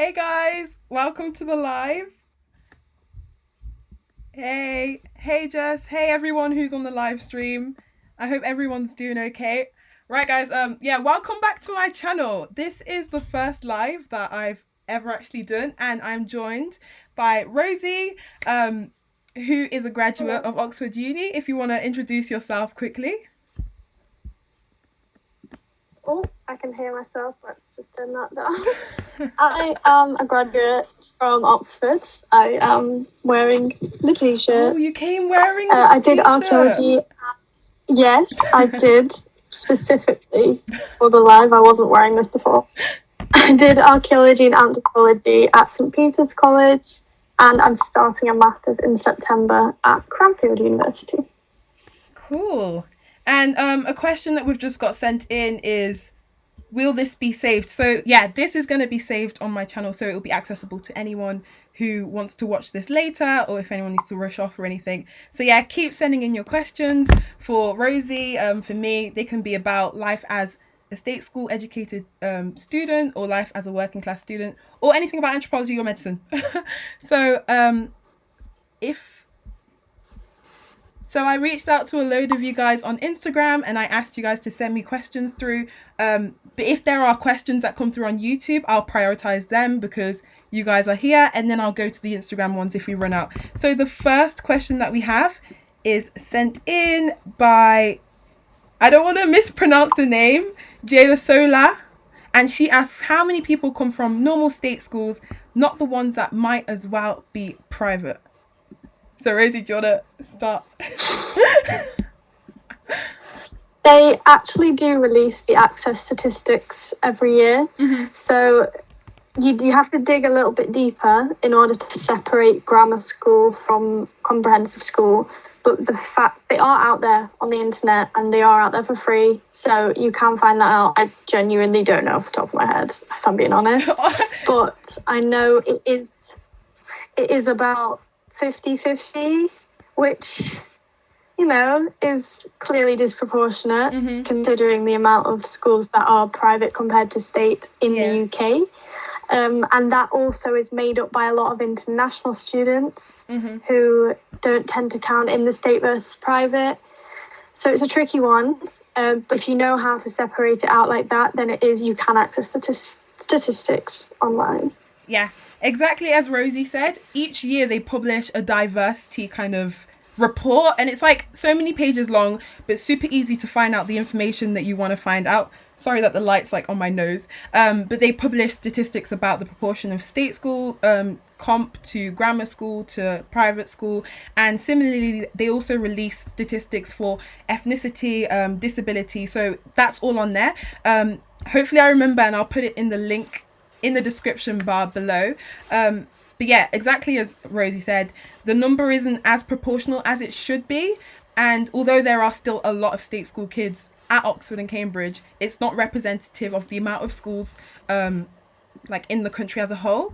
Hey guys, welcome to the live. Hey Jess, hey everyone who's on the live stream. I hope everyone's doing okay. Right guys, welcome back to my channel. This is the first live that I've ever actually done, and I'm joined by Rosie, who is a graduate of Oxford Uni. If you want to introduce yourself quickly. Oh, I can hear myself. Let's just turn that down. I am a graduate from Oxford. I am wearing the t-shirt. Oh, you came wearing the I did t-shirt. archaeology. Yes, I did. Specifically for the live, I wasn't wearing this before. I did archaeology and anthropology at St Peter's College, and I'm starting a master's in September at Cranfield University. Cool. And a question that we've just got sent in is, will this be saved? So yeah, this is going to be saved on my channel, so it will be accessible to anyone who wants to watch this later, or if anyone needs to rush off or anything. So yeah, keep sending in your questions for Rosie. For me, they can be about life as a state school educated student, or life as a working class student, or anything about anthropology or medicine. So So I reached out to a load of you guys on Instagram, and I asked you guys to send me questions through. But if there are questions that come through on YouTube, I'll prioritize them because you guys are here, and then I'll go to the Instagram ones if we run out. So the first question that we have is sent in by, I don't want to mispronounce the name, Jada Sola. And she asks, how many people come from normal state schools, not the ones that might as well be private? So Rosie, do you want to start? They actually do release the access statistics every year. Mm-hmm. So you have to dig a little bit deeper in order to separate grammar school from comprehensive school. But the fact they are out there on the internet, and they are out there for free. So you can find that out. I genuinely don't know off the top of my head, if I'm being honest. But I know it is about 50-50, which, you know, is clearly disproportionate, mm-hmm. considering the amount of schools that are private compared to state in the UK. And that also is made up by a lot of international students, mm-hmm. who don't tend to count in the state versus private. So it's a tricky one. But if you know how to separate it out like that, then you can access the statistics online. Yeah. Exactly as Rosie said, each year they publish a diversity kind of report, and it's like so many pages long, but super easy to find out the information that you want to find out. Sorry that the light's like on my nose. But they publish statistics about the proportion of state school comp to grammar school to private school, and similarly they also release statistics for ethnicity, disability. So that's all on there. Hopefully I remember, and I'll put it in the link in the description bar below. But yeah, exactly as Rosie said, the number isn't as proportional as it should be. And although there are still a lot of state school kids at Oxford and Cambridge, it's not representative of the amount of schools like in the country as a whole.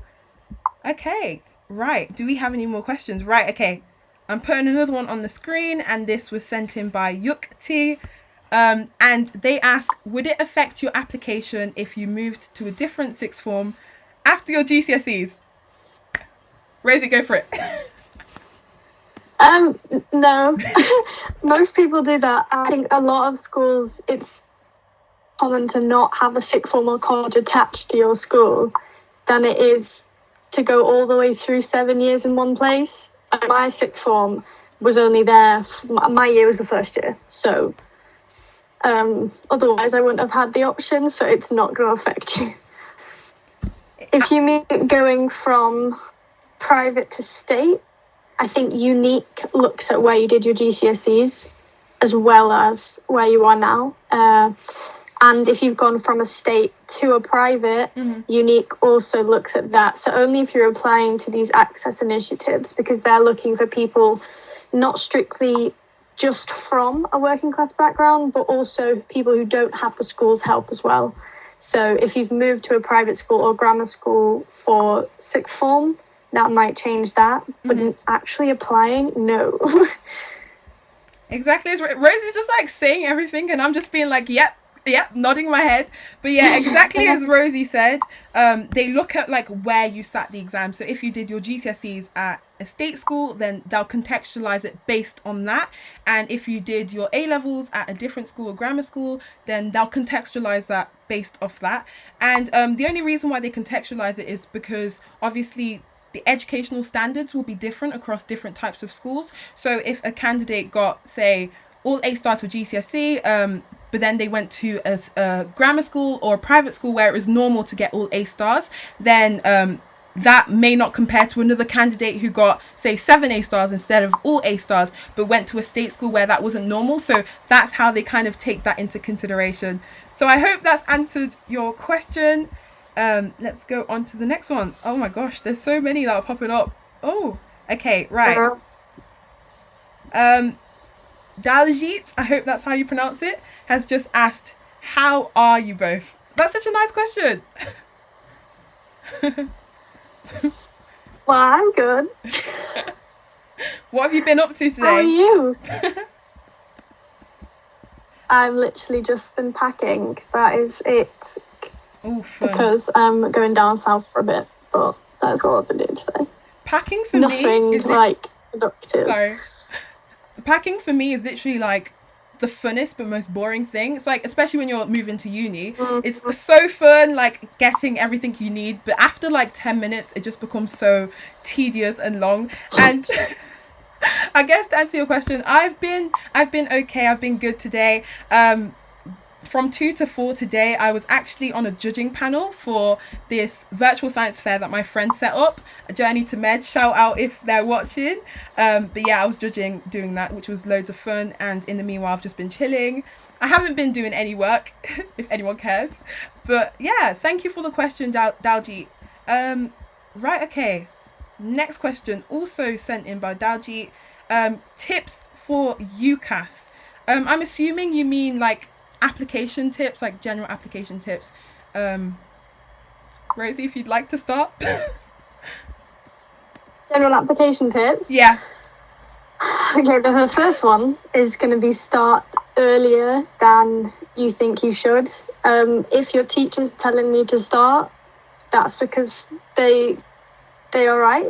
Okay, right. Do we have any more questions? Right, okay. I'm putting another one on the screen, and this was sent in by Yukti. And they ask, would it affect your application if you moved to a different sixth form after your GCSEs? Rosie, go for it. No. Most people do that. I think a lot of schools, it's common to not have a sixth form or college attached to your school than it is to go all the way through 7 years in one place. My sixth form was only there, my year was the first year, so otherwise I wouldn't have had the option, so it's not going to affect you. If you mean going from private to state, I think Unique looks at where you did your GCSEs as well as where you are now. And if you've gone from a state to a private, mm-hmm. Unique also looks at that. So only if you're applying to these access initiatives, because they're looking for people not strictly just from a working class background, but also people who don't have the school's help as well. So if you've moved to a private school or grammar school for sixth form, that might change that. But mm-hmm. actually applying, no. Exactly. Rosie's just like saying everything, and I'm just being like, yep, Yeah, nodding my head. But yeah, exactly as Rosie said, they look at like where you sat the exam. So if you did your GCSEs at a state school, then they'll contextualize it based on that. And if you did your A levels at a different school or grammar school, then they'll contextualize that based off that. And the only reason why they contextualize it is because obviously the educational standards will be different across different types of schools. So if a candidate got, say, all A stars for GCSE, but then they went to a grammar school or a private school where it was normal to get all A stars, then that may not compare to another candidate who got, say, 7 A stars instead of all A stars, but went to a state school where that wasn't normal. So that's how they kind of take that into consideration. So I hope that's answered your question. Let's go on to the next one. Oh my gosh, there's so many that are popping up. Oh, okay, right. Daljit, I hope that's how you pronounce it, has just asked, how are you both? That's such a nice question. Well, I'm good. What have you been up to today? How are you? I've literally just been packing. That is it. Oh, fun. Because I'm going down south for a bit, but that's all I've been doing today. Packing for Nothing me is like productive. Sorry. Packing for me is literally like the funnest but most boring thing. It's like, especially when you're moving to uni, it's so fun, like getting everything you need, but after like 10 minutes it just becomes so tedious and long. And I guess to answer your question, I've been okay. I've been good today. From 2 to 4 today, I was actually on a judging panel for this virtual science fair that my friend set up, A Journey to Med, shout out if they're watching. But yeah, I was doing that, which was loads of fun. And in the meanwhile, I've just been chilling. I haven't been doing any work, if anyone cares. But yeah, thank you for the question, Daljit. Right, okay. Next question, also sent in by Daljit. Tips for UCAS. I'm assuming you mean like application tips, like general application tips. Rosie, if you'd like to start. General application tips? Yeah. Okay, the first one is going to be start earlier than you think you should. If your teacher's telling you to start, that's because they are right.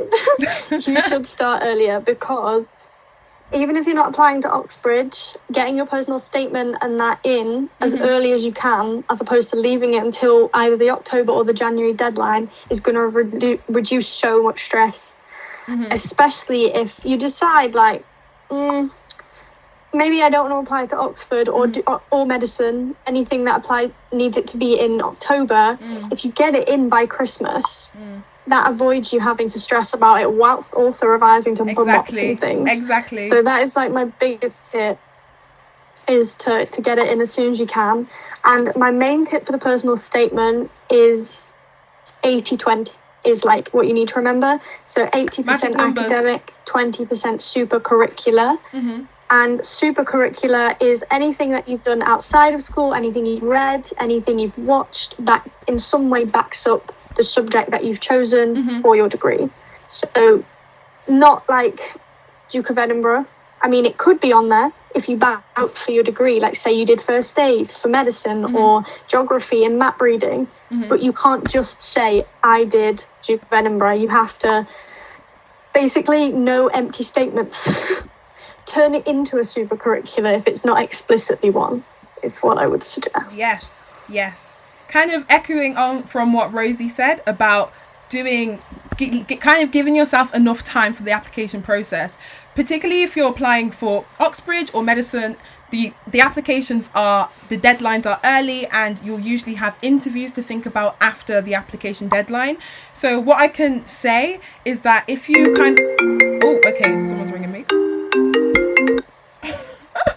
You should start earlier, because even if you're not applying to Oxbridge, getting your personal statement and that in as early as you can, as opposed to leaving it until either the October or the January deadline, is going to reduce so much stress. Especially if you decide, like, maybe I don't want to apply to Oxford or medicine, anything that needs it to be in October. If you get it in by Christmas, that avoids you having to stress about it whilst also revising to mocks and things. Exactly. So that is like my biggest tip, is to get it in as soon as you can. And my main tip for the personal statement is 80-20 is like what you need to remember. So 80% academic, 20% super curricular. And super curricular is anything that you've done outside of school, anything you've read, anything you've watched that in some way backs up the subject that you've chosen for your degree. So not like Duke of Edinburgh. I mean, it could be on there if you back out for your degree, like say you did first aid for medicine or geography and map reading, but you can't just say, I did Duke of Edinburgh. You have to basically no empty statements. Turn it into a super curricular if it's not explicitly one, is what I would suggest. Yes. Kind of echoing on from what Rosie said about kind of giving yourself enough time for the application process, particularly if you're applying for Oxbridge or medicine. The deadlines are early, and you'll usually have interviews to think about after the application deadline. So what I can say is that if you someone's ringing me.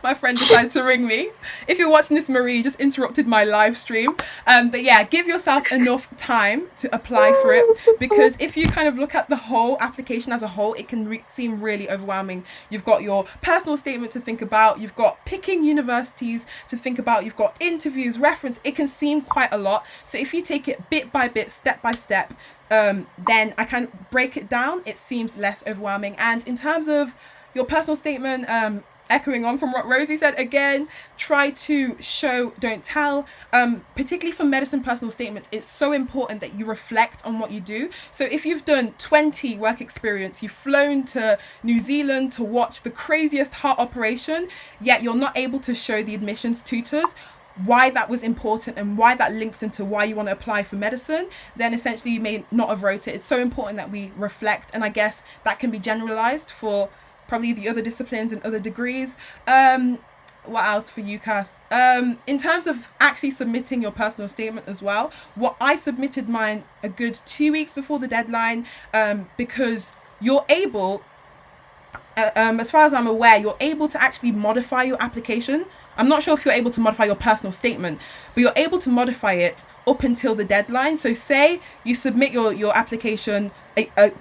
My friend decided to ring me. If you're watching this, Marie just interrupted my live stream. But yeah, give yourself enough time to apply for it, because if you kind of look at the whole application as a whole, it can seem really overwhelming. You've got your personal statement to think about, you've got picking universities to think about, you've got interviews, reference. It can seem quite a lot. So if you take it bit by bit, step by step, then I can break it down. It seems less overwhelming. And in terms of your personal statement, echoing on from what Rosie said, again, try to show, don't tell. Particularly for medicine personal statements, it's so important that you reflect on what you do. So if you've done 20 work experience, you've flown to New Zealand to watch the craziest heart operation, yet you're not able to show the admissions tutors why that was important and why that links into why you want to apply for medicine, then essentially you may not have wrote it. It's so important that we reflect, and I guess that can be generalized for probably the other disciplines and other degrees. What else for UCAS? In terms of actually submitting your personal statement as well, I submitted mine a good 2 weeks before the deadline, because you're able, as far as I'm aware, you're able to actually modify your application. I'm not sure if you're able to modify your personal statement, but you're able to modify it up until the deadline. So say you submit your application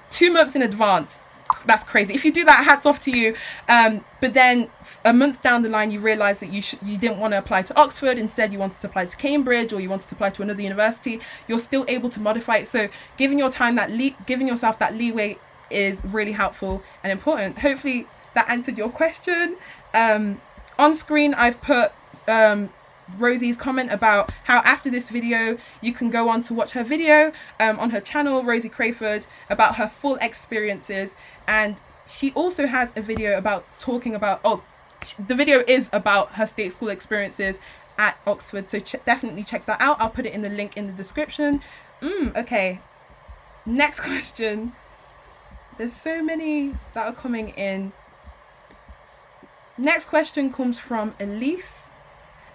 2 months in advance. That's crazy. If you do that, hats off to you. But then a month down the line, you realize that you didn't want to apply to Oxford. Instead, you wanted to apply to Cambridge, or you wanted to apply to another university. You're still able to modify it. So giving yourself that leeway is really helpful and important. Hopefully that answered your question. On screen, I've put Rosie's comment about how after this video, you can go on to watch her video on her channel, Rosie Crawford, about her full experiences. And she also has a video about the video is about her state school experiences at Oxford. So definitely check that out. I'll put it in the link in the description. Okay, next question. There's so many that are coming in. Next question comes from Elise,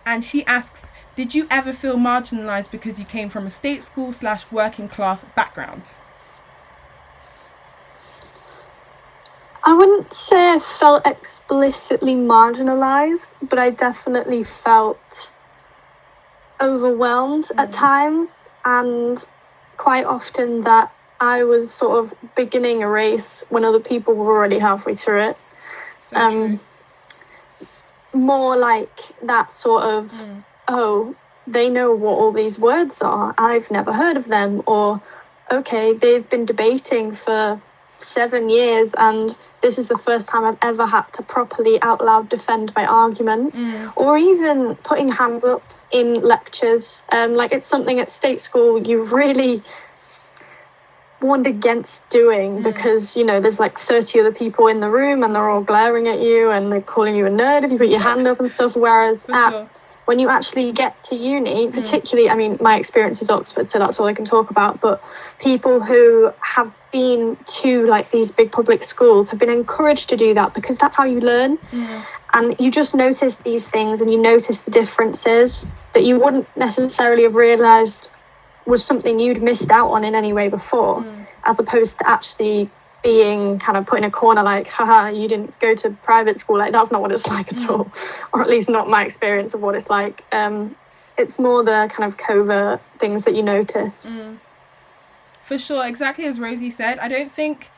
and she asks, did you ever feel marginalized because you came from a state school / working class background? I wouldn't say I felt explicitly marginalized, but I definitely felt overwhelmed at times, and quite often that I was sort of beginning a race when other people were already halfway through it. So true. More like that sort of, oh, they know what all these words are, I've never heard of them, or okay, they've been debating for 7 years and this is the first time I've ever had to properly out loud defend my argument, or even putting hands up in lectures. Like it's something at state school you really warned against doing because, you know, there's like 30 other people in the room and they're all glaring at you and they're calling you a nerd if you put your hand up and stuff, whereas when you actually get to uni, particularly, I mean, my experience is Oxford, so that's all I can talk about, but people who have been to like these big public schools have been encouraged to do that because that's how you learn. And you just notice these things and you notice the differences that you wouldn't necessarily have realised was something you'd missed out on in any way before, as opposed to actually being kind of put in a corner like, haha, you didn't go to private school. Like, that's not what it's like at all, or at least not my experience of what it's like. It's more the kind of covert things that you notice. For sure, exactly as Rosie said, I don't think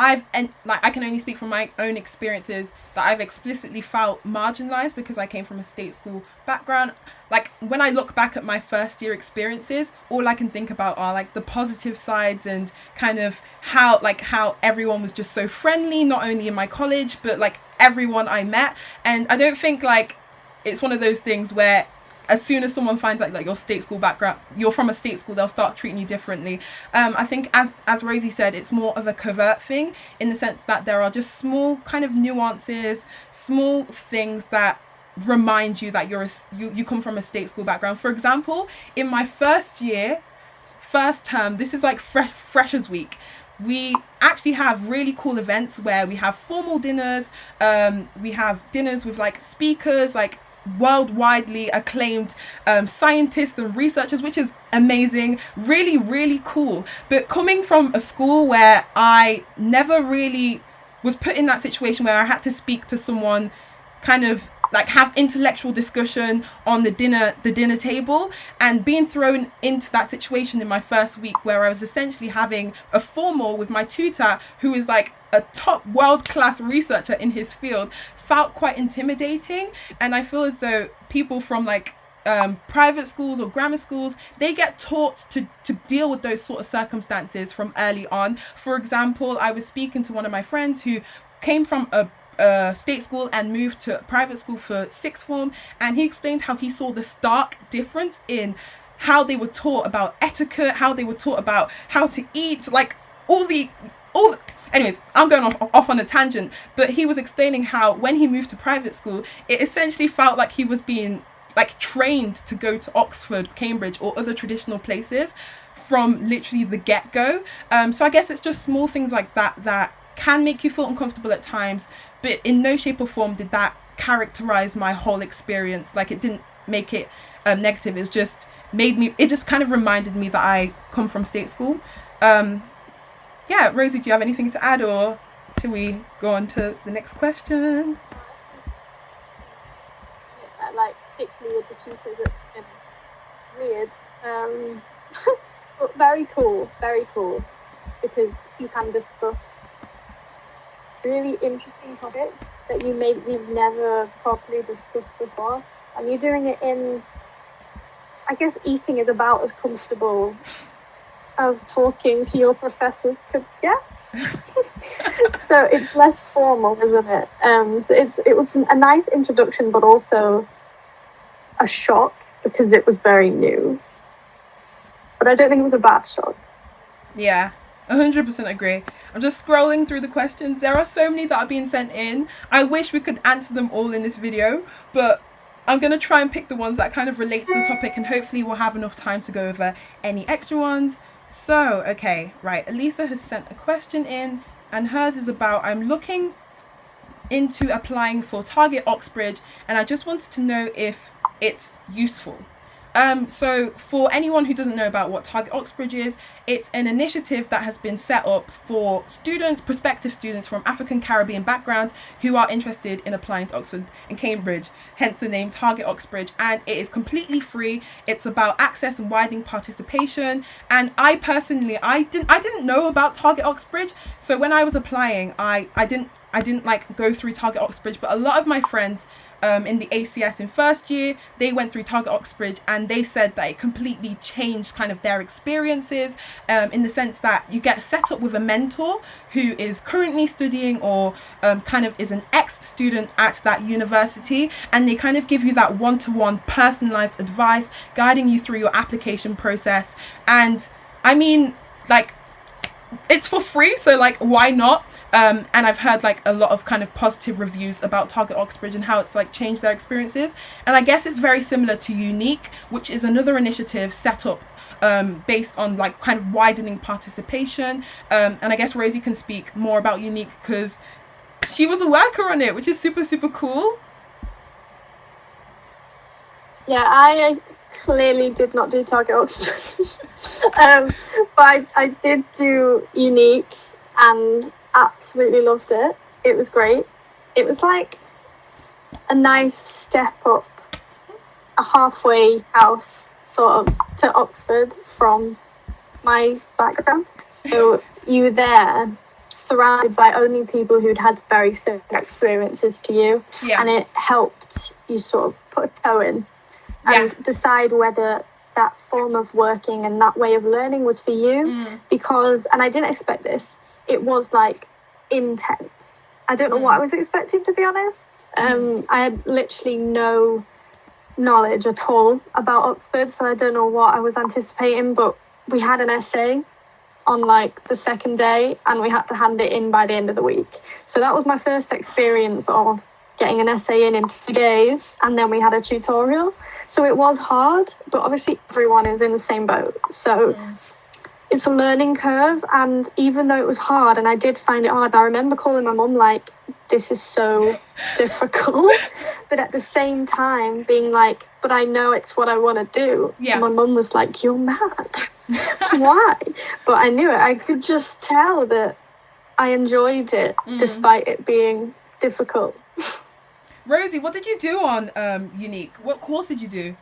I can only speak from my own experiences that I've explicitly felt marginalized because I came from a state school background. Like when I look back at my first year experiences, all I can think about are like the positive sides and kind of how everyone was just so friendly, not only in my college, but like everyone I met. And I don't think like it's one of those things where as soon as someone finds out like your state school background, you're from a state school, they'll start treating you differently. I think as Rosie said, it's more of a covert thing in the sense that there are just small kind of nuances, small things that remind you that you come from a state school background. For example, in my first term, this is like Freshers Week. We actually have really cool events where we have formal dinners. We have dinners with like speakers, like worldwidely acclaimed scientists and researchers, which is amazing, really, really cool. But coming from a school where I never really was put in that situation where I had to speak to someone, kind of like have intellectual discussion on the dinner table, and being thrown into that situation in my first week where I was essentially having a formal with my tutor who is like a top world-class researcher in his field, felt quite intimidating. And I feel as though people from like private schools or grammar schools, they get taught to deal with those sort of circumstances from early on. For example, I was speaking to one of my friends who came from a state school and moved to private school for sixth form, and he explained how he saw the stark difference in how they were taught about etiquette, how they were taught about how to eat, like anyways, I'm going off on a tangent, but he was explaining how when he moved to private school, it essentially felt like he was being like trained to go to Oxford, Cambridge, or other traditional places from literally the get-go. So I guess it's just small things like that can make you feel uncomfortable at times, but in no shape or form did that characterize my whole experience. Like, it didn't make it negative. It just kind of reminded me that I come from state school. Yeah, Rosie, do you have anything to add, or should we go on to the next question? Like, particularly with the tutors, it's weird. But very cool, because you can discuss really interesting topics that we've never properly discussed before, and you're doing it in, I guess eating is about as comfortable as talking to your professors could get. So it's less formal, isn't it? So it was a nice introduction, but also a shock because it was very new. But I don't think it was a bad shock. Yeah, 100% agree. I'm just scrolling through the questions. There are so many that are being sent in. I wish we could answer them all in this video, but I'm going to try and pick the ones that kind of relate to the topic, and hopefully we'll have enough time to go over any extra ones. So, okay, right. Elisa has sent a question in, and hers is about, I'm looking into applying for Target Oxbridge, and I just wanted to know if it's useful. So for anyone who doesn't know about what Target Oxbridge is, it's an initiative that has been set up for prospective students from African Caribbean backgrounds who are interested in applying to Oxford and Cambridge, hence the name Target Oxbridge, and it is completely free. It's about access and widening participation, and I personally, I didn't know about Target Oxbridge, so when I was applying, I didn't like go through Target Oxbridge, but a lot of my friends in the ACS in first year, they went through Target Oxbridge, and they said that it completely changed kind of their experiences, in the sense that you get set up with a mentor who is currently studying or kind of is an ex-student at that university, and they kind of give you that one-to-one personalized advice, guiding you through your application process. And I mean, like, it's for free, so like, why not? And I've heard like a lot of kind of positive reviews about Target Oxbridge and how it's like changed their experiences. And I guess it's very similar to Unique, which is another initiative set up based on like kind of widening participation. And I guess Rosie can speak more about Unique because she was a worker on it, which is super, super cool. Yeah, I clearly did not do Target Oxbridge. But I did do Unique and absolutely loved it. It was great. It was like a nice step up, a halfway house sort of to Oxford from my background. So you were there surrounded by only people who'd had very similar experiences to you, and it helped you sort of put a toe in and decide whether that form of working and that way of learning was for you. Because, and I didn't expect this, it was like intense. I don't know what I was expecting, to be honest. I had literally no knowledge at all about Oxford, so I don't know what I was anticipating, but we had an essay on like the second day and we had to hand it in by the end of the week. So that was my first experience of getting an essay in 2 days, and then we had a tutorial. So it was hard, but obviously everyone is in the same boat. So it's a learning curve, and even though it was hard, and I did find it hard, I remember calling my mum like, this is so difficult, but at the same time being like, but I know it's what I want to do. And my mum was like, you're mad. Why? But I knew it. I could just tell that I enjoyed it despite it being difficult. Rosie, what did you do on Unique? What course did you do?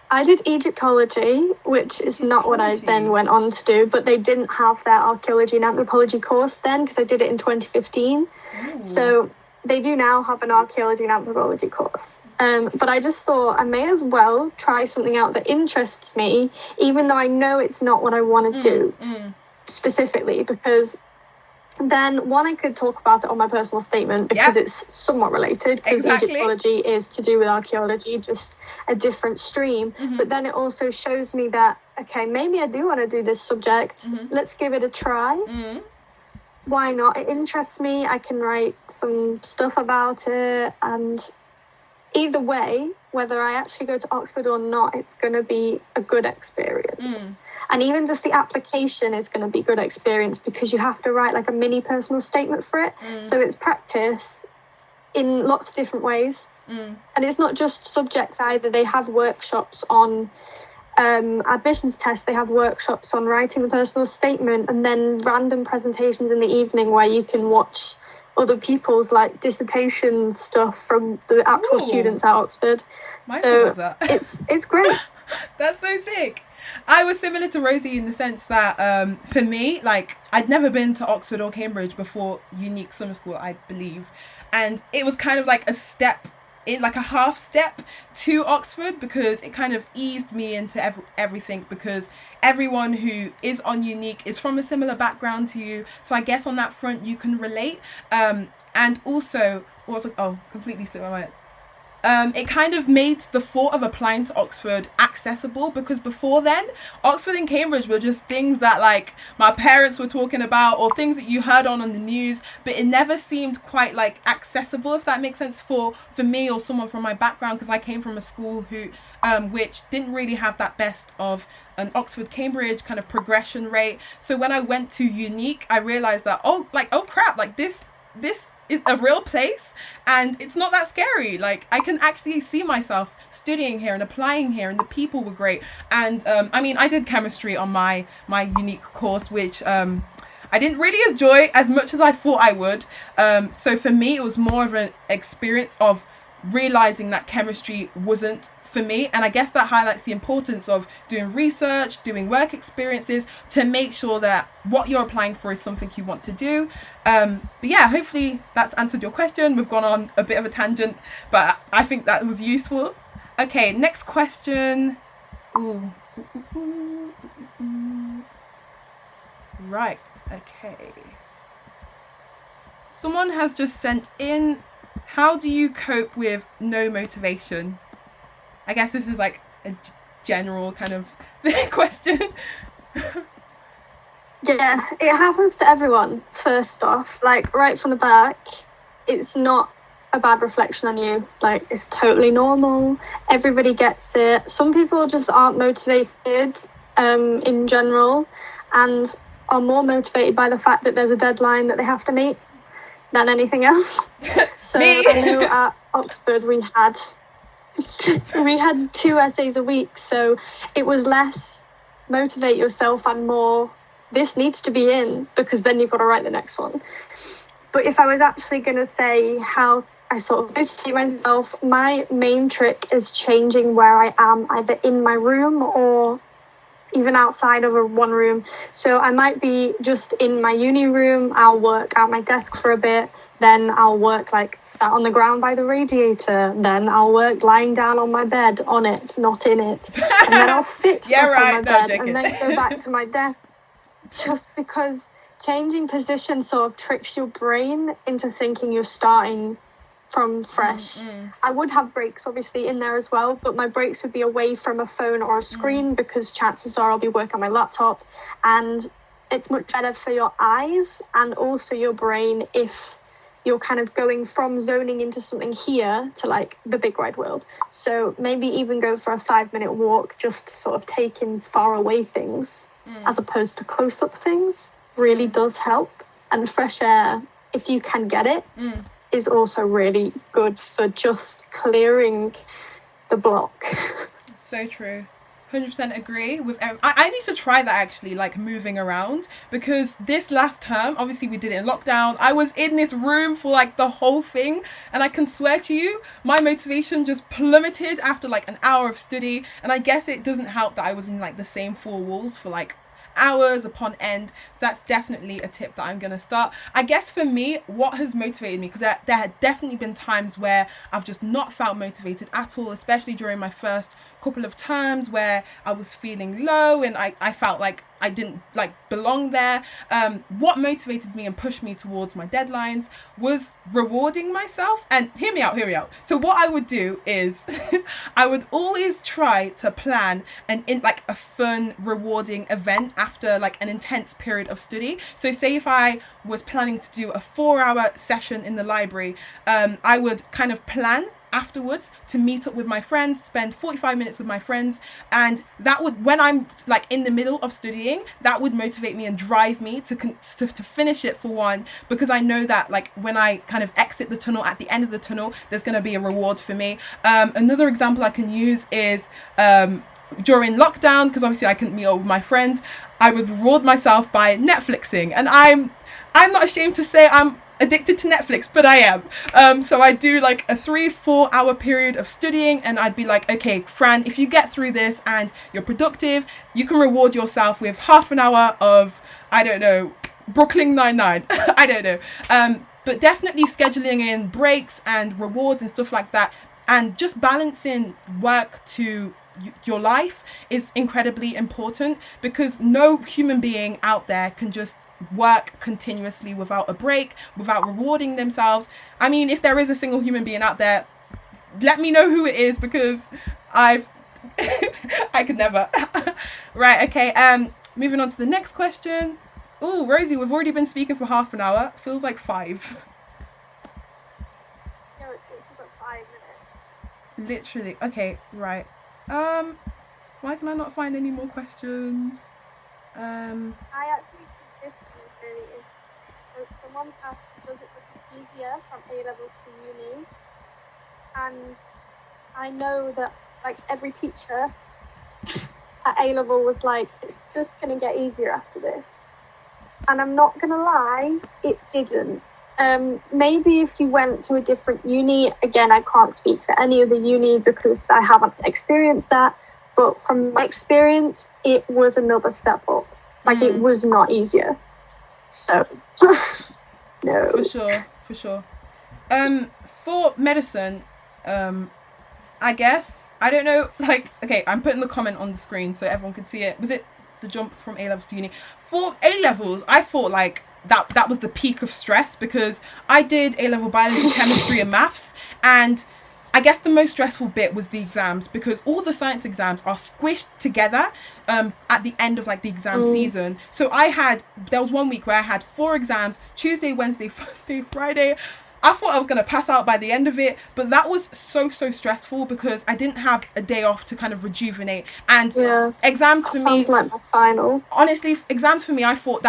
I did Egyptology, which is not what I then went on to do, but they didn't have their archaeology and anthropology course then because I did it in 2015. Ooh. So they do now have an archaeology and anthropology course. But I just thought I may as well try something out that interests me, even though I know it's not what I want to do specifically, because Then one, I could talk about it on my personal statement because it's somewhat related, because Egyptology is to do with archaeology, just a different stream. But then it also shows me that, okay, maybe I do want to do this subject. Let's give it a try. Why not? It interests me. I can write some stuff about it, and either way, whether I actually go to Oxford or not, it's going to be a good experience. And even just the application is going to be good experience, because you have to write like a mini personal statement for it. So it's practice in lots of different ways. And it's not just subjects either. They have workshops on admissions tests. They have workshops on writing the personal statement, and then random presentations in the evening where you can watch other people's like dissertation stuff from the actual students at Oxford. So it's great. That's so sick. I was similar to Rosie in the sense that for me, like, I'd never been to Oxford or Cambridge before Unique Summer School, I believe, and it was kind of like a step in, like a half step to Oxford, because it kind of eased me into everything, because everyone who is on Unique is from a similar background to you, so I guess on that front you can relate. And also, completely slipped my mind. It kind of made the thought of applying to Oxford accessible, because before then, Oxford and Cambridge were just things that like my parents were talking about, or things that you heard on the news, but it never seemed quite like accessible, if that makes sense, for me or someone from my background, because I came from a school who which didn't really have that best of an Oxford-Cambridge kind of progression rate. So when I went to Unique, I realized that, oh crap, like this is a real place, and it's not that scary. Like, I can actually see myself studying here and applying here, and the people were great. And I mean, I did chemistry on my Unique course, which I didn't really enjoy as much as I thought I would. So for me, it was more of an experience of realizing that chemistry wasn't for me, and I guess that highlights the importance of doing research, doing work experiences, to make sure that what you're applying for is something you want to do. But yeah, hopefully that's answered your question. We've gone on a bit of a tangent, but I think that was useful. Okay, next question. Right, okay. Someone has just sent in, how do you cope with no motivation? I guess this is like a general kind of question. Yeah, it happens to everyone, first off. Like, right from the back, it's not a bad reflection on you. Like, it's totally normal. Everybody gets it. Some people just aren't motivated in general, and are more motivated by the fact that there's a deadline that they have to meet than anything else. So I know at Oxford we had 2 essays a week, so it was less motivate yourself and more this needs to be in, because then you've got to write the next one. But if I was actually going to say how I sort of motivate myself, my main trick is changing where I am, either in my room or even outside of one room. So I might be just in my uni room, I'll work at my desk for a bit, then I'll work like sat on the ground by the radiator, then I'll work lying down on my bed, on it, not in it, and then I'll sit on my bed and then go back to my desk, just because changing position sort of tricks your brain into thinking you're starting from fresh. I would have breaks obviously in there as well, but my breaks would be away from a phone or a screen, because chances are I'll be working on my laptop, and it's much better for your eyes and also your brain if you're kind of going from zoning into something here to like the big wide world. So maybe even go for a 5-minute walk, just sort of take in far away things as opposed to close up things, really does help. And fresh air, if you can get it, is also really good for just clearing the block. So true. 100% agree with I need to try that actually, like moving around, because this last term, obviously we did it in lockdown, I was in this room for like the whole thing, and I can swear to you my motivation just plummeted after like an hour of study. And I guess it doesn't help that I was in like the same 4 walls for like hours upon end. So that's definitely a tip that I'm gonna start. I guess for me, what has motivated me, because there had definitely been times where I've just not felt motivated at all, especially during my first couple of terms where I was feeling low and I felt like I didn't like belong there. What motivated me and pushed me towards my deadlines was rewarding myself. And hear me out. So what I would do is I would always try to plan like a fun, rewarding event after like an intense period of study. So say if I was planning to do a 4-hour session in the library, I would kind of plan afterwards to meet up with my friends, spend 45 minutes with my friends, and that would, when I'm like in the middle of studying, that would motivate me and drive me to finish it, for one, because I know that like when I kind of exit the tunnel, at the end of the tunnel, there's going to be a reward for me. Another example I can use is during lockdown, because obviously I couldn't meet up with my friends, I would reward myself by Netflixing, and I'm not ashamed to say I'm addicted to Netflix, but I am. So I do like a 3-4 hour period of studying, and I'd be like, okay, Fran, if you get through this and you're productive, you can reward yourself with half an hour of, I don't know, Brooklyn Nine-Nine. I don't know. But definitely scheduling in breaks and rewards and stuff like that, and just balancing work to your life is incredibly important, because no human being out there can just work continuously without a break, without rewarding themselves. I mean, if there is a single human being out there, let me know who it is, because I could never. Right, okay, moving on to the next question. Oh, Rosie, we've already been speaking for half an hour. Feels like 5. No, it's about 5 minutes. Literally. Okay, right. Why can I not find any more questions? I actually think this one really is. So someone asked, does it become easier from A-levels to uni? And I know that like every teacher at A-level was like, it's just going to get easier after this. And I'm not going to lie, it didn't. Maybe if you went to a different uni, again, I can't speak for any other uni because I haven't experienced that. But from my experience, it was another step up. Like, it was not easier. So, no. For sure. For medicine, I guess, I don't know, like, okay, I'm putting the comment on the screen so everyone can see it. Was it the jump from A-levels to uni? For A-levels, I thought, like, that was the peak of stress, because I did A-level biology, chemistry and maths, and I guess the most stressful bit was the exams, because all the science exams are squished together at the end of like the exam season. So there was 1 week where I had 4 exams, Tuesday, Wednesday, Thursday, Friday. I thought I was going to pass out by the end of it, but that was so stressful because I didn't have a day off to kind of rejuvenate. And exams for me, sounds like my final. Honestly, exams for me, I thought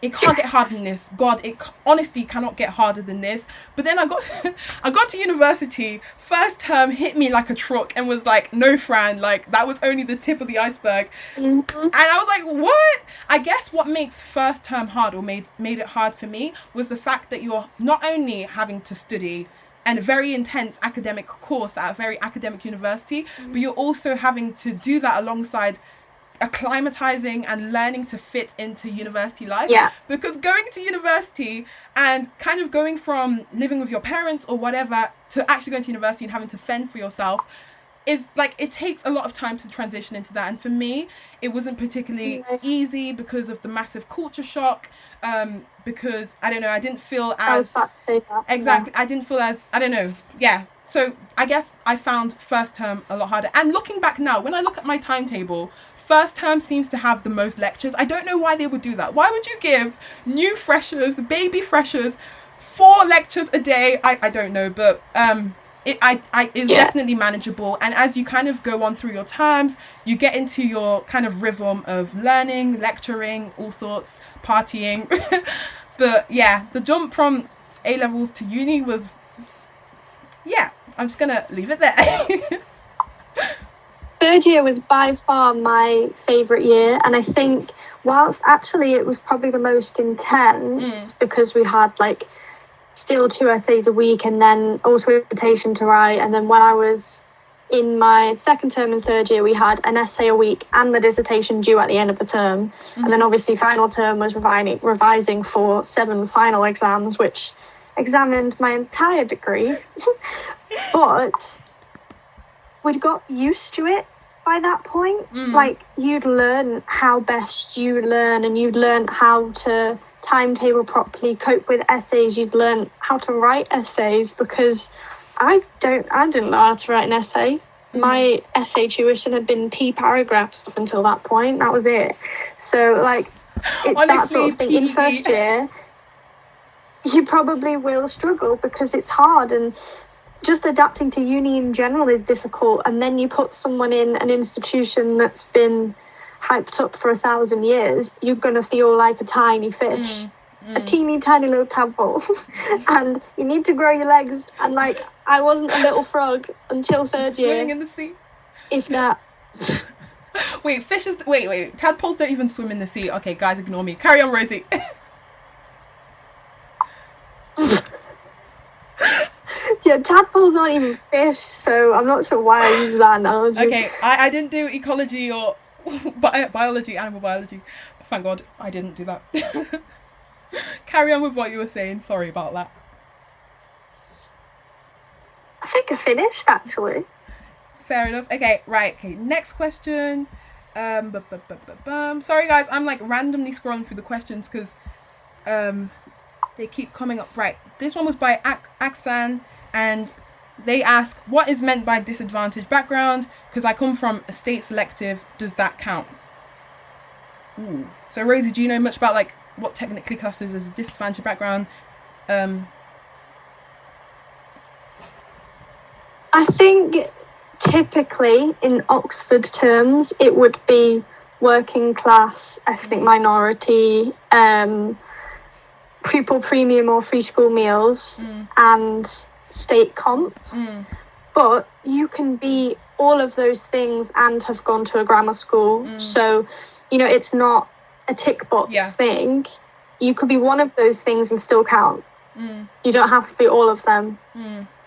it can't get harder than this. God, it honestly cannot get harder than this. But then I got to university, first term hit me like a truck and was like, no, Fran, like that was only the tip of the iceberg. And I was like, what? I guess what makes first term hard, or made it hard for me, was the fact that you're not only having to study and a very intense academic course at a very academic university, but you're also having to do that alongside acclimatizing and learning to fit into university life. Because going to university and kind of going from living with your parents or whatever to actually going to university and having to fend for yourself is like, it takes a lot of time to transition into that. And for me, it wasn't particularly easy because of the massive culture shock, because I don't know, I didn't feel as I was about to say that. Exactly. I didn't feel as, I don't know, so I guess I found first term a lot harder. And looking back now, when I look at my timetable, first term seems to have the most lectures. I don't know why they would do that. Why would you give new freshers, baby freshers, 4 lectures a day? I don't know, but it was definitely manageable. And as you kind of go on through your terms, you get into your kind of rhythm of learning, lecturing, all sorts, partying. But yeah, the jump from A-levels to uni was, I'm just gonna leave it there. Third year was by far my favourite year, and I think whilst actually it was probably the most intense because we had like still 2 essays a week and then also a dissertation to write, and then when I was in my second term and third year we had an essay a week and the dissertation due at the end of the term, and then obviously final term was revising for 7 final exams which examined my entire degree. But we'd got used to it, by that point. Like, you'd learn how best you learn, and you'd learn how to timetable properly, cope with essays. You'd learn how to write essays, because I didn't know how to write an essay. My essay tuition had been P paragraphs up until that point. That was it. So, like, it's honestly, that sort of thing. In first year, you probably will struggle because it's hard, and just adapting to uni in general is difficult. And then you put someone in an institution that's been hyped up for 1,000 years, you're going to feel like a tiny fish. A teeny tiny little tadpole. And you need to grow your legs, and like, I wasn't a little frog until third year. Swimming in the sea? If that. Wait, tadpoles don't even swim in the sea. Okay, guys, ignore me. Carry on, Rosie. Yeah, tadpoles aren't even fish, so I'm not sure why I use that analogy. Okay, I didn't do ecology or biology, animal biology. Thank God I didn't do that. Carry on with what you were saying. Sorry about that. I think I finished, actually. Fair enough. Okay, right. Okay, next question. Sorry, guys. I'm like randomly scrolling through the questions because they keep coming up. Right. This one was by Aksan, and they ask, what is meant by disadvantaged background? Because I come from a state selective. Does that count? Ooh. So, Rosie, do you know much about like what technically classes as a disadvantaged background? I think typically in Oxford terms it would be working class, ethnic minority, pupil premium or free school meals, and state comp. But you can be all of those things and have gone to a grammar school. So, you know, it's not a tick box thing. You could be one of those things and still count. You don't have to be all of them.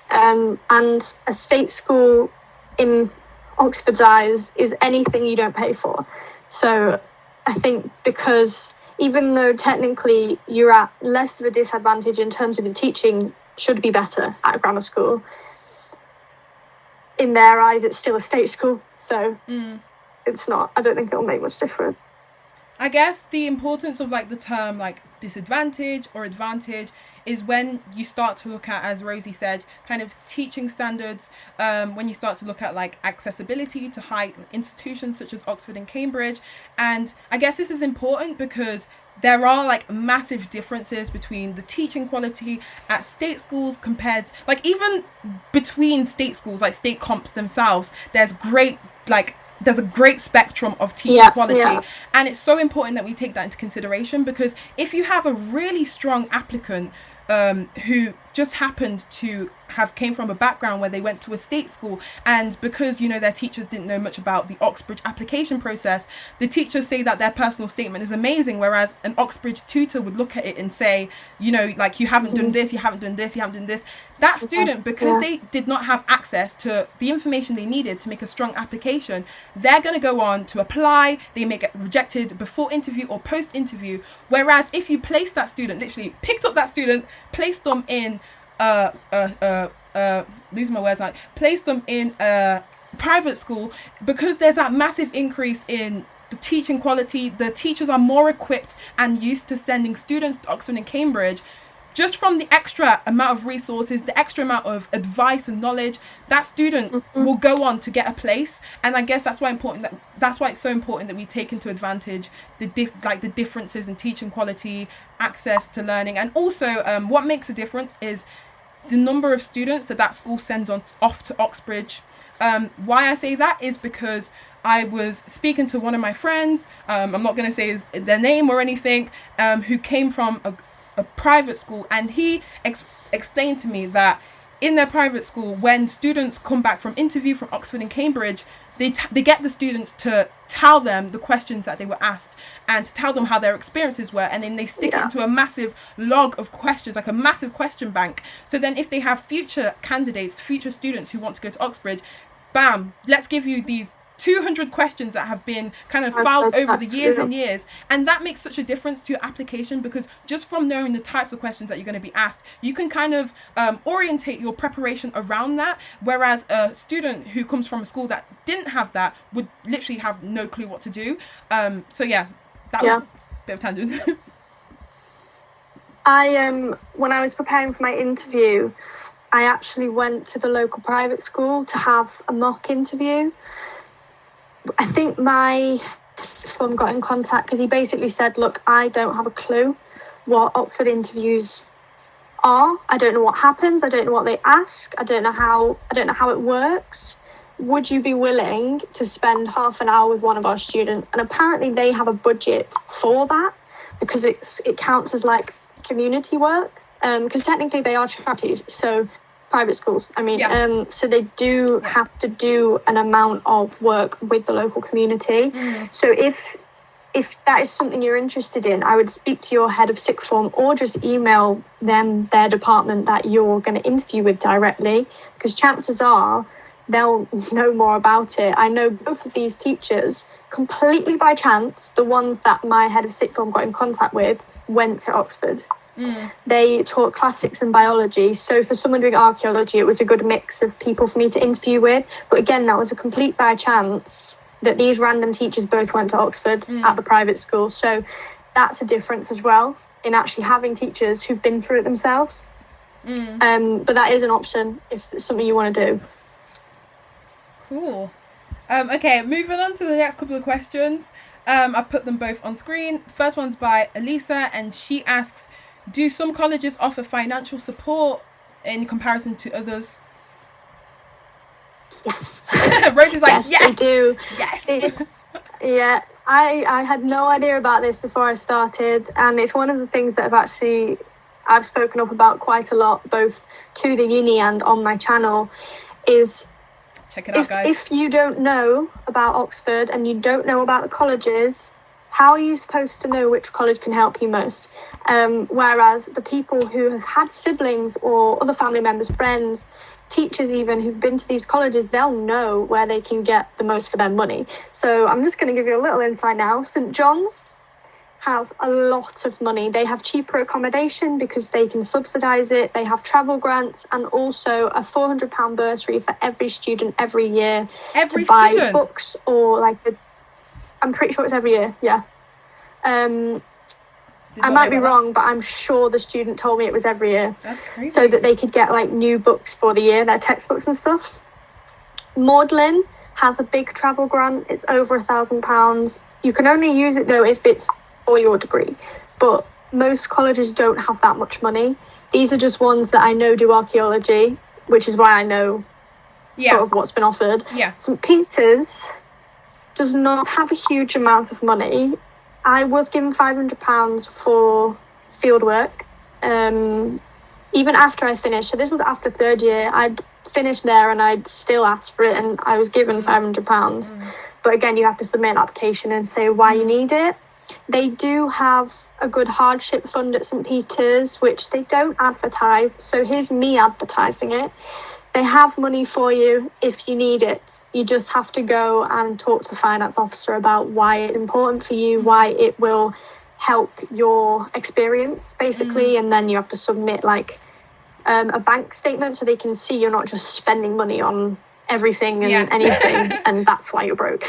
And a state school in Oxford's eyes is anything you don't pay for. So I think because even though technically you're at less of a disadvantage in terms of the teaching should be better at a grammar school, in their eyes it's still a state school. So it's not, I don't think it'll make much difference. I guess the importance of like the term like disadvantage or advantage is when you start to look at, as Rosie said, kind of teaching standards, when you start to look at like accessibility to high institutions such as Oxford and Cambridge. And I guess this is important because there are like massive differences between the teaching quality at state schools compared, like even between state schools, like state comps themselves, there's a great spectrum of teaching quality. And it's so important that we take that into consideration, because if you have a really strong applicant who just happened to have came from a background where they went to a state school, and because, you know, their teachers didn't know much about the Oxbridge application process, the teachers say that their personal statement is amazing, whereas an Oxbridge tutor would look at it and say, you know, like, you haven't done this, you haven't done this, you haven't done this. That student, because they did not have access to the information they needed to make a strong application, they're going to go on to apply, they may get rejected before interview or post interview. Whereas if you place that student, literally picked up that student, placed them in losing my words, like place them in a private school, because there's that massive increase in the teaching quality, the teachers are more equipped and used to sending students to Oxford and Cambridge just from the extra amount of resources, the extra amount of advice and knowledge. That student will go on to get a place. And I guess that's why it's so important that we take into advantage the differences in teaching quality, access to learning, and also what makes a difference is the number of students that school sends off to Oxbridge. Why I say that is because I was speaking to one of my friends, I'm not going to say their name or anything, who came from a private school, and he explained to me that in their private school, when students come back from interview from Oxford and Cambridge, they get the students to tell them the questions that they were asked and to tell them how their experiences were, and then they stick it into a massive log of questions, like a massive question bank. So then if they have future candidates, future students who want to go to Oxbridge, bam, let's give you these 200 questions that have been kind of filed over the years and years. And that makes such a difference to your application, because just from knowing the types of questions that you're going to be asked, you can kind of orientate your preparation around that. Whereas a student who comes from a school that didn't have that would literally have no clue what to do. So yeah, that was a bit of tangent. When I was preparing for my interview, I actually went to the local private school to have a mock interview. I think my firm got in contact because he basically said, look, I don't have a clue what Oxford interviews are. I don't know what happens. I don't know what they ask. I don't know how it works. Would you be willing to spend half an hour with one of our students? And apparently they have a budget for that, because it counts as like community work, because technically they are charities, so private schools, so they do have to do an amount of work with the local community. So if that is something you're interested in, I would speak to your head of sixth form, or just email them their department that you're going to interview with directly, because chances are they'll know more about it. I know both of these teachers, completely by chance, the ones that my head of sixth form got in contact with, went to Oxford. They taught classics and biology, so for someone doing archaeology, it was a good mix of people for me to interview with. But again, that was a complete by chance that these random teachers both went to Oxford at the private school. So that's a difference as well, in actually having teachers who've been through it themselves. But that is an option if it's something you want to do. Cool. Okay, moving on to the next couple of questions. I've put them both on screen. The first one's by Elisa, and she asks, do some colleges offer financial support in comparison to others? Yes. Rosie's like, yes, they do. Yes. Yeah, I had no idea about this before I started, and it's one of the things that I've spoken up about quite a lot, both to the uni and on my channel, is check it out, guys. If you don't know about Oxford and you don't know about the colleges, how are you supposed to know which college can help you most? Whereas the people who have had siblings or other family members, friends, teachers even, who've been to these colleges, they'll know where they can get the most for their money. So I'm just going to give you a little insight now. St John's have a lot of money. They have cheaper accommodation because they can subsidise it. They have travel grants and also a £400 bursary for every student every year to buy books, or I'm pretty sure it's every year, yeah. I might be wrong, but I'm sure the student told me it was every year. That's crazy. So that they could get new books for the year, their textbooks and stuff. Magdalen has a big travel grant. It's over £1,000. You can only use it though if it's for your degree, but most colleges don't have that much money. These are just ones that I know do archaeology, which is why I know sort of what's been offered. St Peter's does not have a huge amount of money. I was given £500 for field work, even after I finished. So this was after third year. I'd finished there and I'd still asked for it, and I was given £500. But again, you have to submit an application and say why you need it. They do have a good hardship fund at St Peter's, which they don't advertise. So here's me advertising it. They have money for you if you need it. You just have to go and talk to the finance officer about why it's important for you, why it will help your experience, basically. And then you have to submit a bank statement so they can see you're not just spending money on everything and anything, and that's why you're broke.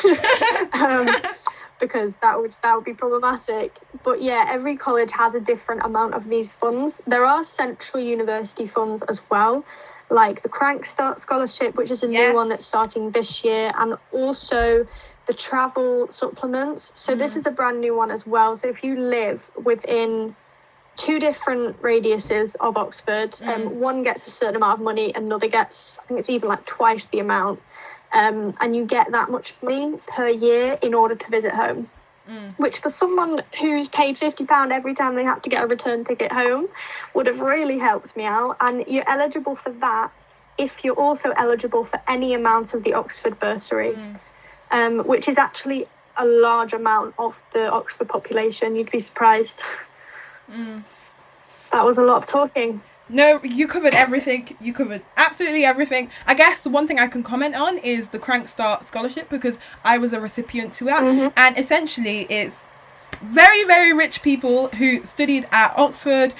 Because that would be problematic. But yeah, every college has a different amount of these funds. There are central university funds as well, like the Franxstudies scholarship, which is a new one that's starting this year, and also the travel supplements. So this is a brand new one as well. So if you live within two different radiuses of Oxford, one gets a certain amount of money, another gets, I think it's even twice the amount. And you get that much money per year in order to visit home, which for someone who's paid £50 every time they had to get a return ticket home would have really helped me out. And you're eligible for that if you're also eligible for any amount of the Oxford bursary, which is actually a large amount of the Oxford population. You'd be surprised. That was a lot of talking. No, you covered everything. You covered absolutely everything. I guess the one thing I can comment on is the Crankstar Scholarship, because I was a recipient to that. Mm-hmm. And essentially it's very, very rich people who studied at Oxford,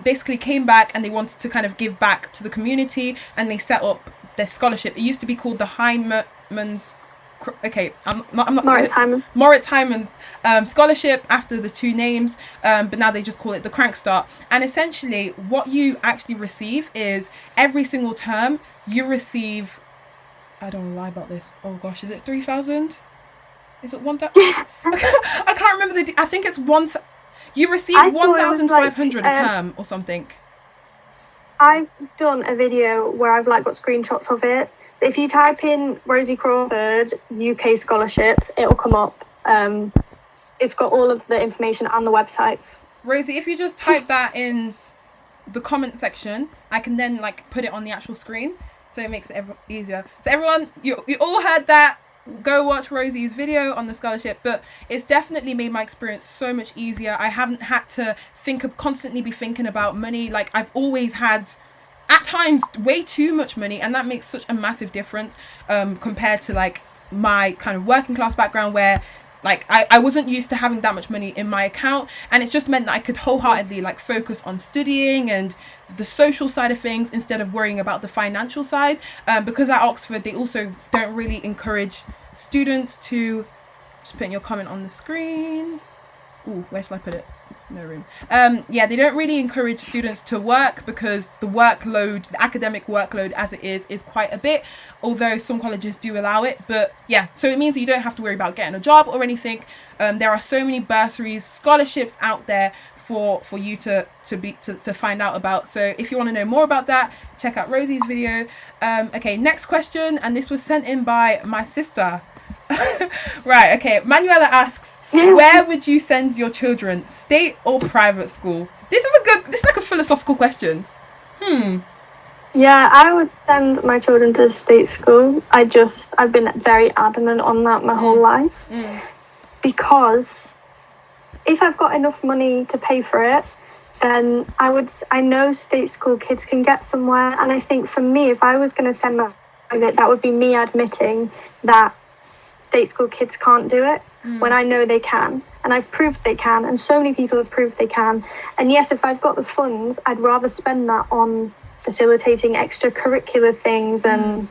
basically came back and they wanted to kind of give back to the community, and they set up their scholarship. It used to be called the Heineman's... Okay, I'm not Moritz Heineman's scholarship, after the two names, but now they just call it the Crankstar. And essentially what you actually receive is every single term you receive, I don't want to lie about this, oh gosh, is it 3,000? Is it 1,000? I can't remember I think it's you receive 1,500 a term or something. I've done a video where I've got screenshots of it. If you type in Rosie Crawford UK scholarships, it'll come up. It's got all of the information and the websites. Rosie, if you just type that in the comment section, I can then put it on the actual screen, so it makes it easier. So everyone, you all heard that. Go watch Rosie's video on the scholarship, but it's definitely made my experience so much easier. I haven't had to constantly be thinking about money. I've always had, at times, way too much money, and that makes such a massive difference compared to my kind of working class background, where I wasn't used to having that much money in my account, and it's just meant that I could wholeheartedly focus on studying and the social side of things instead of worrying about the financial side, because at Oxford they also don't really encourage students to, just putting your comment on the screen, ooh, where shall I put it? No room. Yeah, they don't really encourage students to work, because the workload, the academic workload as it is quite a bit, although some colleges do allow it. But yeah, so it means that you don't have to worry about getting a job or anything. There are so many bursaries, scholarships out there for you to find out about. So if you want to know more about that, check out Rosie's video. Okay, next question, and this was sent in by my sister. Right, okay, Manuela asks, where would you send your children, state or private school? This is like a philosophical question. Yeah, I would send my children to state school. I've been very adamant on that my whole life. Because if I've got enough money to pay for it, then I know state school kids can get somewhere. And I think for me, if I was going to send that would be me admitting that state school kids can't do it when I know they can, and I've proved they can, and so many people have proved they can. And yes, if I've got the funds, I'd rather spend that on facilitating extracurricular things and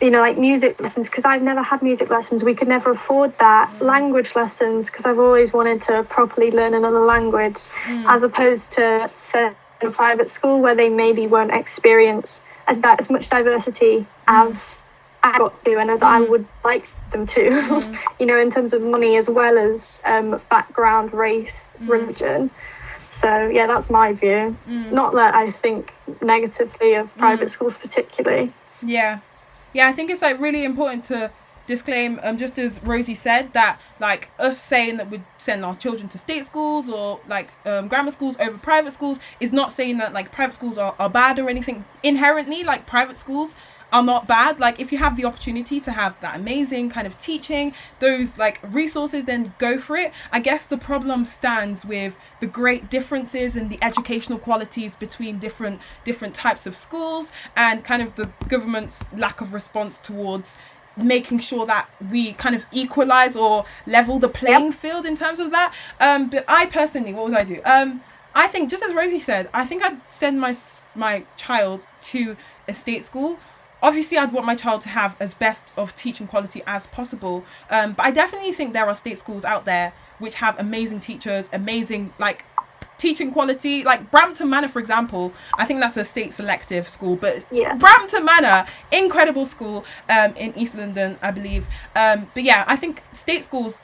music lessons, because I've never had music lessons. We could never afford that. Language lessons, because I've always wanted to properly learn another language, as opposed to say, a private school where they maybe won't experience as much diversity as I got to, and as I would like them to, in terms of money as well as background, race, religion. So yeah, that's my view. Not that I think negatively of private schools particularly. Yeah, I think it's really important to disclaim, just as Rosie said, that us saying that we'd send our children to state schools or grammar schools over private schools is not saying that private schools are bad or anything. Inherently, private schools are not bad. If you have the opportunity to have that amazing kind of teaching, those resources, then go for it. I guess the problem stands with the great differences in the educational qualities between different types of schools, and kind of the government's lack of response towards making sure that we kind of equalize or level the playing field in terms of that. But I personally, what would I do? I think, just as Rosie said, I think I'd send my child to a state school. Obviously, I'd want my child to have as best of teaching quality as possible. But I definitely think there are state schools out there which have amazing teachers, amazing teaching quality. Brampton Manor, for example, I think that's a state selective school, but Brampton Manor, incredible school in East London, I believe. But yeah, I think state schools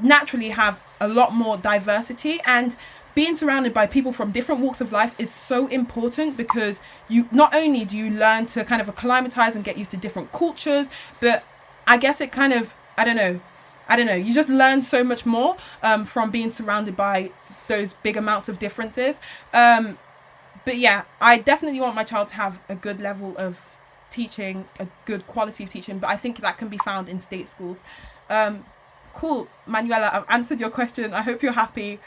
naturally have a lot more diversity, and being surrounded by people from different walks of life is so important, because you not only do you learn to kind of acclimatize and get used to different cultures, but I guess it kind of, I don't know, you just learn so much more from being surrounded by those big amounts of differences. But yeah, I definitely want my child to have a good level of teaching, a good quality of teaching, but I think that can be found in state schools. Cool, Manuela, I've answered your question. I hope you're happy.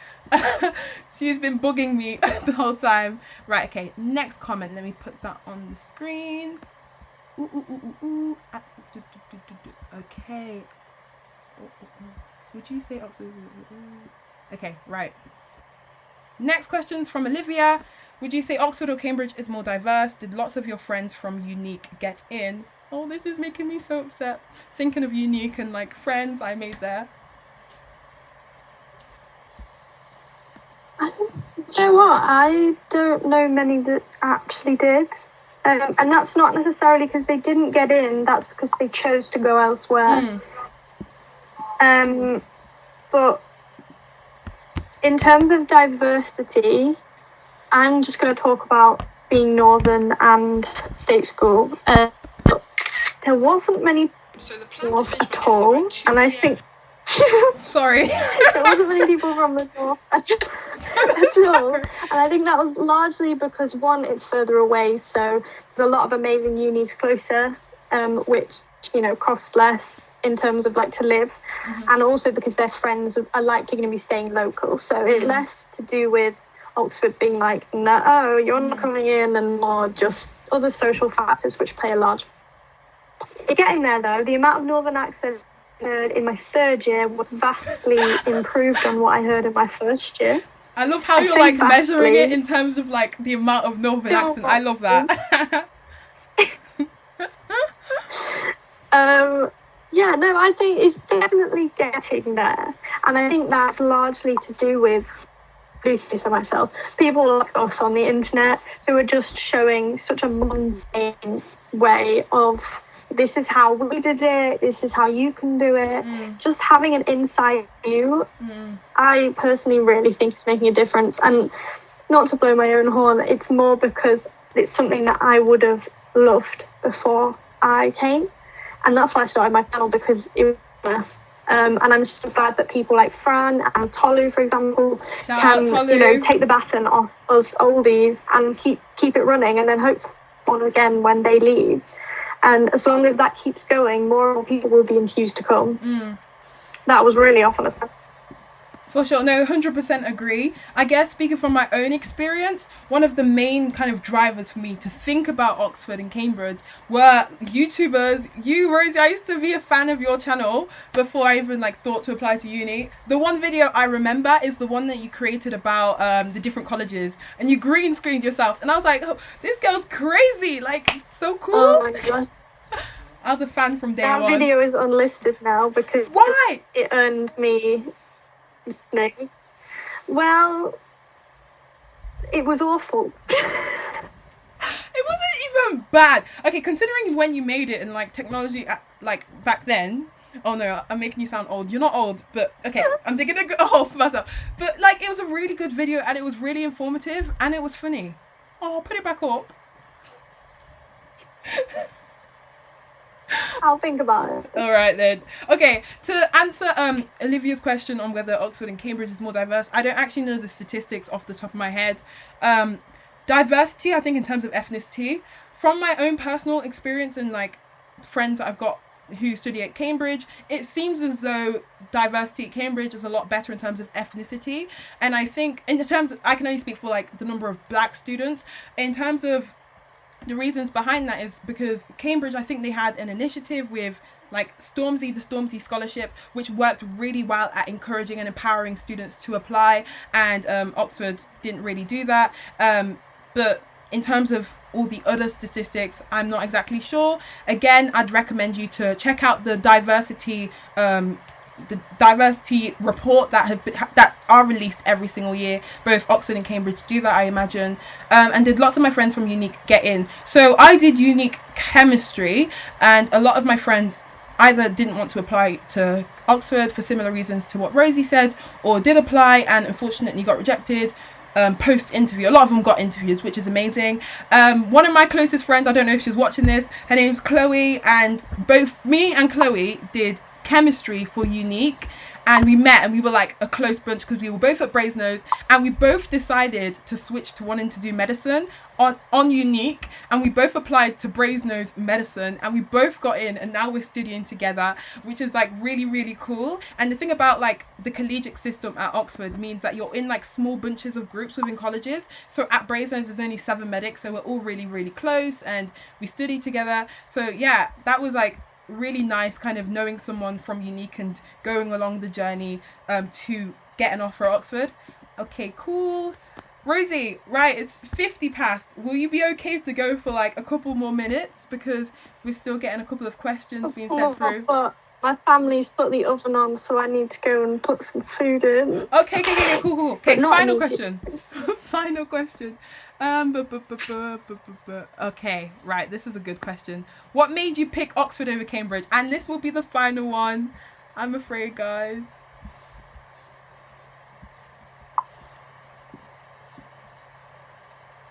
She's been bugging me the whole time. Right, okay, next comment. Let me put that on the screen. Okay. Would you say Oxford? Okay, right. Next question's from Olivia. Would you say Oxford or Cambridge is more diverse? Did lots of your friends from Unique get in? Oh, this is making me so upset. Thinking of Unique and like friends I made there. Do you know what? I don't know many that actually did. And that's not necessarily because they didn't get in, that's because they chose to go elsewhere. But in terms of diversity, I'm just going to talk about being Northern and state school. There wasn't many people at all, and I think... Sorry. There wasn't many people from the North at all. And I think that was largely because, one, it's further away, so there's a lot of amazing unis closer, which, you know, cost less in terms of like to live, and also because their friends are likely going to be staying local, so it's less to do with Oxford being like, no, you're not coming in, and more just other social factors which play a large part. Getting there though, the amount of Northern accent I heard in my third year was vastly improved on what I heard in my first year. I love how you're like measuring it in terms of like the amount of Northern accent. I love that. Yeah, no, I think it's definitely getting there. And I think that's largely to do with, Lucy and myself, people like us on the internet who are just showing such a mundane way of, this is how we did it, this is how you can do it. Just having an inside view, I personally really think is making a difference. And not to blow my own horn, it's more because it's something that I would have loved before I came. And that's why I started my channel, because it was and I'm so glad that people like Fran and Tolu, for example, can, you know, take the baton off us oldies and keep it running, and then hopefully on again when they leave. And as long as that keeps going, more and more people will be enthused to come. That was really off on a... For sure, no, 100% agree. I guess speaking from my own experience, one of the main kind of drivers for me to think about Oxford and Cambridge were YouTubers. You, Rosie, I used to be a fan of your channel before I even like thought to apply to uni. The one video I remember is the one that you created about the different colleges, and you green screened yourself, and I was like, oh, this girl's crazy, like so cool. Oh my gosh. I was a fan from day one. That video is unlisted now because why? It earned me... No. Well, it was awful. It wasn't even bad. Okay, considering when you made it and like technology like back then. Oh no, I'm making you sound old. You're not old, but okay, I'm digging a hole for myself. But like, it was a really good video, and it was really informative, and it was funny. Oh, put it back up. I'll think about it. All right then. Okay, to answer Olivia's question on whether Oxford and Cambridge is more diverse, I don't actually know the statistics off the top of my head. Diversity, I think in terms of ethnicity, from my own personal experience and like friends that I've got who study at Cambridge, it seems as though diversity at Cambridge is a lot better in terms of ethnicity. And I think in terms of, I can only speak for like the number of black students. In terms of the reasons behind that is because Cambridge, I think they had an initiative with like the Stormzy Scholarship, which worked really well at encouraging and empowering students to apply, and Oxford didn't really do that. But in terms of all the other statistics, I'm not exactly sure. Again, I'd recommend you to check out the diversity report that are released every single year. Both Oxford and Cambridge do that, I imagine. And did lots of my friends from Unique get in? So I did Unique Chemistry, and a lot of my friends either didn't want to apply to Oxford for similar reasons to what Rosie said, or did apply and unfortunately got rejected post-interview. A lot of them got interviews, which is amazing. One of my closest friends, I don't know if she's watching this, her name's Chloe, and both me and Chloe did chemistry for Unique, and we met and we were like a close bunch because we were both at Brasenose, and we both decided to switch to wanting to do medicine on Unique, and we both applied to Brasenose medicine, and we both got in, and now we're studying together, which is like really, really cool. And the thing about like the collegiate system at Oxford means that you're in like small bunches of groups within colleges. So at Brasenose there's only 7 medics, so we're all really, really close and we study together. So yeah, that was like really nice, kind of knowing someone from Unique and going along the journey to get an offer at Oxford. Okay, cool. Rosie, right, it's 50 past. Will you be okay to go for like a couple more minutes, because we're still getting a couple of questions being sent through? But my family's put the oven on, so I need to go and put some food in. Okay, cool. Okay, final question. Final question. Okay, right, this is a good question. What made you pick Oxford over Cambridge? And this will be the final one, I'm afraid, guys.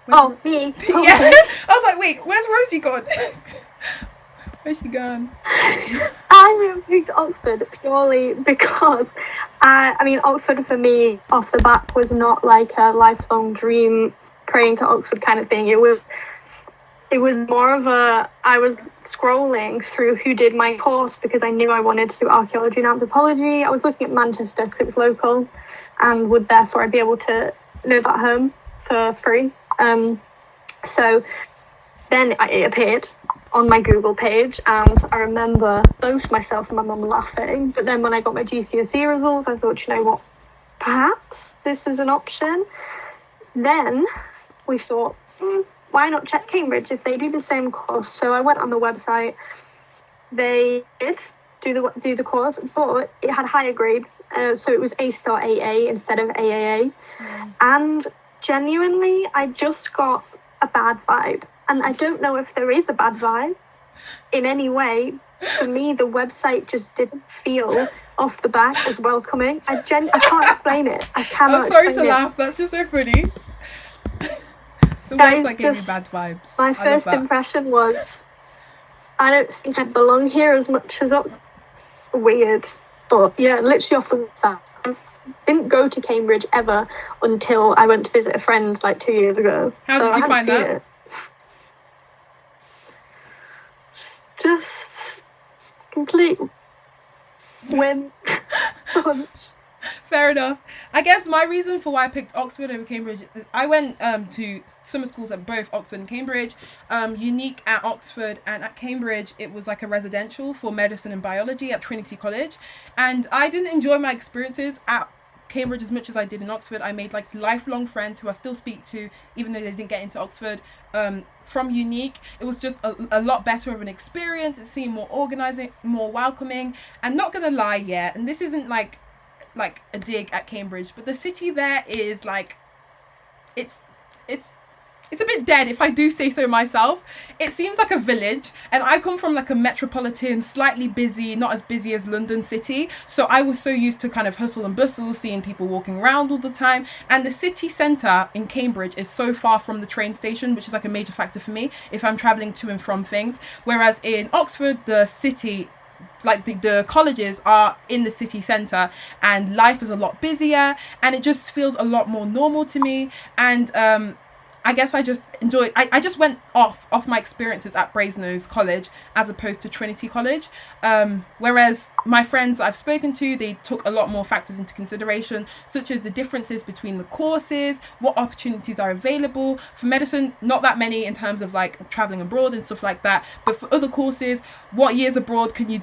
Oh, me. Yeah. I was like, wait, where's Rosie gone? Where's she gone? I picked Oxford purely because, I mean, Oxford for me off the bat was not like a lifelong dream, praying to Oxford kind of thing. It was more of I was scrolling through who did my course because I knew I wanted to do archaeology and anthropology. I was looking at Manchester because it's local, and would therefore I'd be able to live at home for free. So then it appeared on my Google page, and I remember both myself and my mum laughing. But then when I got my GCSE results, I thought, you know what, perhaps this is an option. Then we thought, why not check Cambridge if they do the same course? So I went on the website. They did do the course, but it had higher grades, so it was A-star AA instead of AAA. And genuinely, I just got a bad vibe. And I don't know if there is a bad vibe in any way. To me, the website just didn't feel off the bat as welcoming. I can't explain it. I cannot. I'm sorry explain to it. laugh. That's just so funny. The website gave me bad vibes. My first impression was, I don't think I belong here as much as weird. But yeah, literally off the website. I didn't go to Cambridge ever until I went to visit a friend like 2 years ago. How did you find that? It. Just complete whim. Fair enough. I guess my reason for why I picked Oxford over Cambridge is I went to summer schools at both Oxford and Cambridge. Unique at Oxford, and at Cambridge it was like a residential for medicine and biology at Trinity College. And I didn't enjoy my experiences at Cambridge as much as I did in Oxford. I made like lifelong friends who I still speak to, even though they didn't get into Oxford. From Unique, it was just a lot better of an experience. It seemed more organising, more welcoming, and not gonna lie, yeah, and this isn't like a dig at Cambridge, but the city there is like, it's a bit dead, if I do say so myself. It seems like a village, and I come from like a metropolitan, slightly busy, not as busy as London city, so I was so used to kind of hustle and bustle, seeing people walking around all the time. And the city centre in Cambridge is so far from the train station, which is like a major factor for me if I'm travelling to and from things, whereas in Oxford, the city, like the colleges are in the city centre, and life is a lot busier, and it just feels a lot more normal to me. And I guess I just enjoyed, I just went off my experiences at Brasenose College as opposed to Trinity College, whereas my friends I've spoken to, they took a lot more factors into consideration, such as the differences between the courses, what opportunities are available. For medicine, not that many in terms of like travelling abroad and stuff like that, but for other courses, what years abroad can you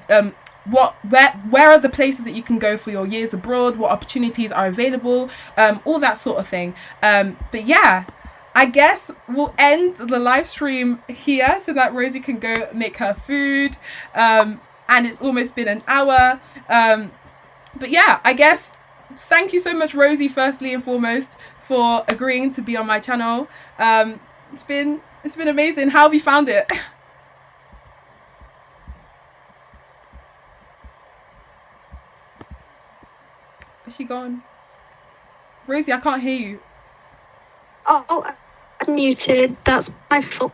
where are the places that you can go for your years abroad, what opportunities are available, all that sort of thing. But yeah, I guess we'll end the live stream here so that Rosie can go make her food, and it's almost been an hour. But yeah, I guess thank you so much, Rosie, firstly and foremost, for agreeing to be on my channel. It's been amazing. How have you found it? Is she gone? Rosie, I can't hear you. Oh, I'm muted. That's my fault.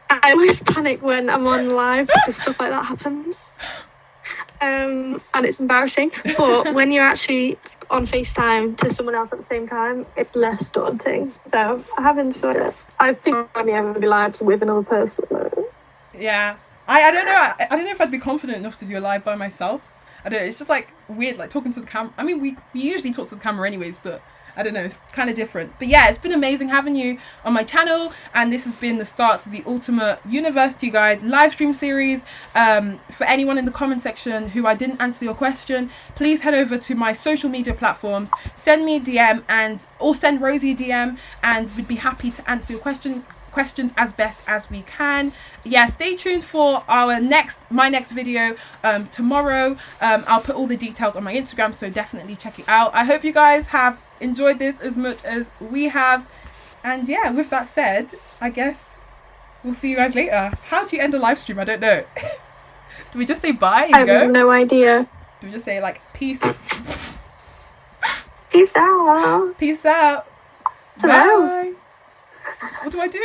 I always panic when I'm on live because stuff like that happens. and it's embarrassing. But when you're actually on FaceTime to someone else at the same time, it's less daunting. So I have enjoyed it. I think I'd only ever be live with another person. Yeah. I don't know. I don't know if I'd be confident enough to do a live by myself. I don't know. It's just like weird, like talking to the camera. I mean, we usually talk to the camera anyways, but I don't know. It's kind of different. But yeah, it's been amazing having you on my channel. And this has been the start to the Ultimate University Guide live stream series. For anyone in the comment section who I didn't answer your question, please head over to my social media platforms, send me a DM or send Rosie a DM, and we'd be happy to answer your questions as best as we can. Yeah, stay tuned for my next video tomorrow. I'll put all the details on my Instagram, so definitely check it out. I hope you guys have enjoyed this as much as we have, and yeah, with that said, I guess we'll see you guys later. How do you end a live stream? I don't know. Do we just say bye and go? I have no idea. Do we just say like peace? Peace out. Peace out. Hello. Bye. What do I do?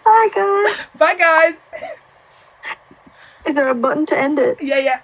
Bye, guys. Bye, guys. Is there a button to end it? Yeah.